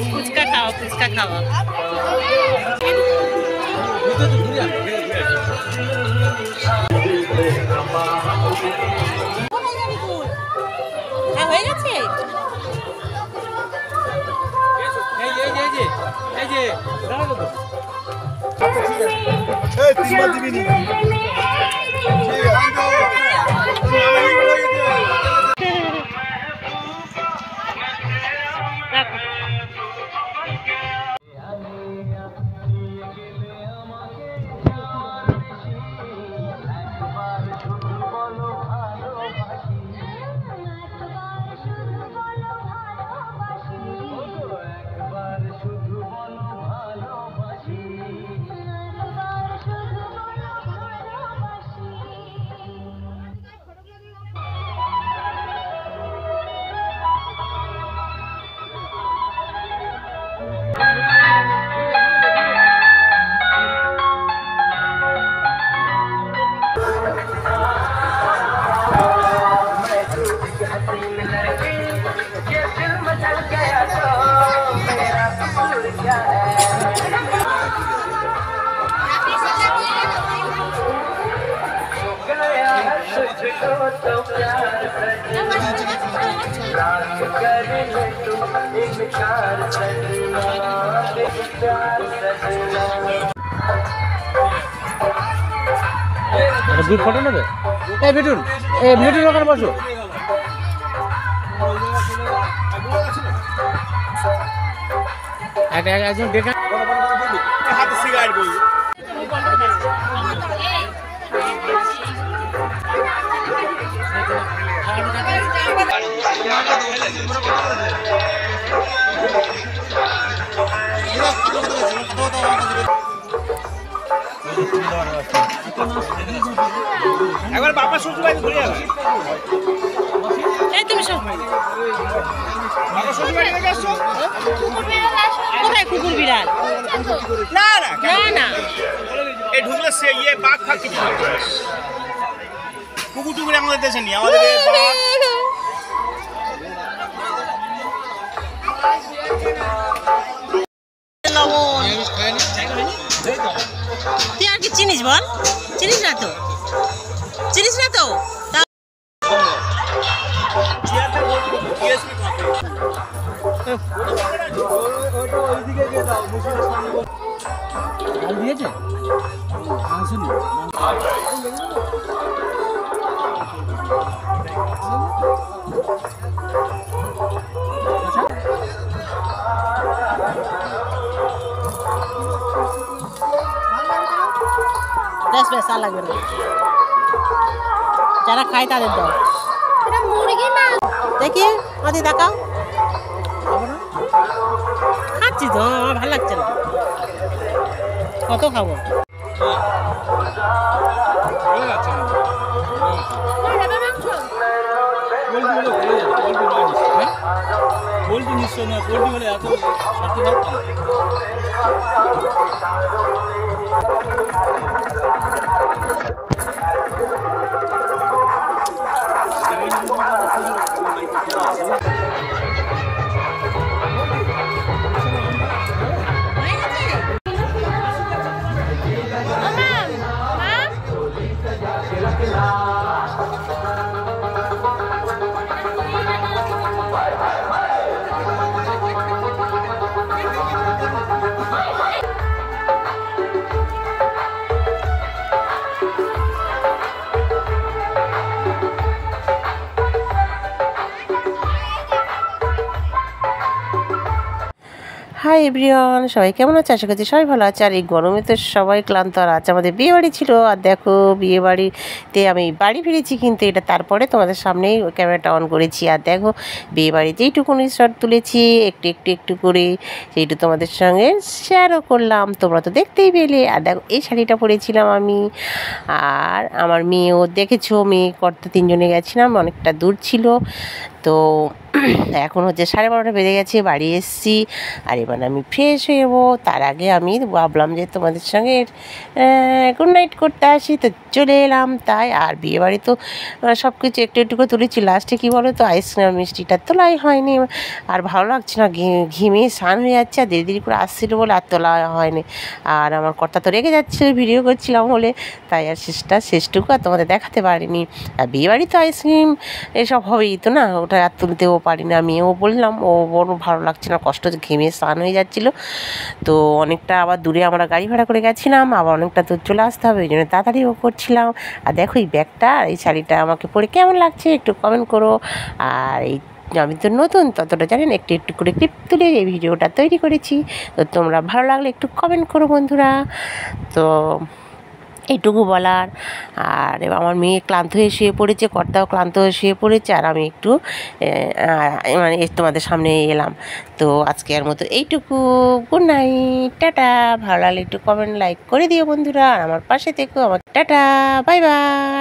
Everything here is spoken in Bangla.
ফুচকা খাওয়া ফুচকা খাওয়া হয়ে গেছে গ্রুপ ফটো নেবে এই বিটুন ওখানে বসো একজন দেখা হাতে সিগারেট বই একবার বাবা শ্বশুর বাড়ি ঘুরে যাবে এই তুমি সব বাবা শ্বশুর বাড়ি থেকে আসছো কোথায় কুকুর বিড়াল না না না না এই ঢুকলে সে ইয়ে বাঘ ফাঁক কিছু না। কুকুর টুকুর আমাদের দেশে নেই আমাদের বাঘ লবণ তুই আর কি চিনিস বল চিনিস না তো দিয়েছে বেশ বেশ আর লাগবে না যারা খায় তাদের দাও দেখি ওদের দেখাও খাচ্ছি তো আমার ভালো লাগছে না কত খাবো পোল্ট্রি নিশ্চয় না পোল্ট্রি হলে এত সাথে ভাব হাই এভরিওয়ান, সবাই কেমন আছে? আশা করছি সবাই ভালো আছে। আর এই গরমে তো সবাই ক্লান্ত। আর আজ আমাদের বিয়ে বাড়ি ছিল। আর দেখো বিয়ে বাড়িতে আমি বাড়ি ফিরেছি, কিন্তু এটা তারপরে তোমাদের সামনেই ক্যামেরাটা অন করেছি। আর দেখো বিয়ে বাড়ি যেইটুকুনি শট তুলেছি একটু একটু একটু করে, সেইটু তোমাদের সঙ্গে শেয়ারও করলাম, তোমরা তো দেখতেই পেলে। আর দেখো এই শাড়িটা পরেছিলাম আমি, আর আমার মেয়েও দেখেছো, মেয়ে কর্তা তিনজনে গেছিলাম, অনেকটা দূর ছিল। তো এখন হচ্ছে 12:30 বেজে গেছে, বাড়ি এসেছি। আর এবার আমি ফ্রেশ হয়ে যাবো। তার আগে আমি ভাবলাম যে তোমাদের সঙ্গে গুড নাইট করতে আসি, তো চলে এলাম তাই। আর বিয়েবাড়ি তো সব কিছু একটু একটু করে তুলেছি। লাস্টে কী বলো তো, আইসক্রিম মিষ্টিটা তোলাই হয়নি। আর ভালো লাগছে না, ঘিমে স্নান হয়ে যাচ্ছে, আর দেরি দেরি করে আসছিলো বলে আর তোলা হয়নি। আর আমার কর্তা তো রেগে যাচ্ছে, ভিডিও করছিলাম বলে, তাই আর শেষটুকু আর তোমাদের দেখাতে পারিনি। আর বিয়েবাড়ি তো আইসক্রিম এসব হবেই তো না, ওটা আর তুলতেও পারি না। মেয়েও বললাম, ও বড় ভালো লাগছে না, কষ্ট ঘেমে স্নান হয়ে যাচ্ছিলো। তো অনেকটা আবার দূরে আমরা গাড়ি ভাড়া করে গেছিলাম, আবার অনেকটা দূর চলে আসতে হবে, ওই জন্য তাড়াতাড়িও করছিলাম। আর দেখো এই ব্যাগটা আর এই শাড়িটা আমাকে পরে কেমন লাগছে একটু কমেন্ট করো। আর এই আমি তো নতুন, ততটা জানেন, একটু একটু করে ক্লিপ তুলে এই ভিডিওটা তৈরি করেছি। তো তোমরা ভালো লাগলে একটু কমেন্ট করো বন্ধুরা। তো এইটুকু বলার। আর আমার মেয়ে ক্লান্ত হয়ে শুয়ে পড়েছে, কর্তাও ক্লান্ত হয়ে শুয়ে পড়েছে, আর আমি একটু মানে তোমাদের সামনে এলাম। তো আজকের মতো এইটুকু, গুড নাইট, টাটা। ভালো লাগলে একটু কমেন্ট লাইক করে দিও বন্ধুরা, আর আমার পাশে থেকো। আমার টাটা, বাই বাই।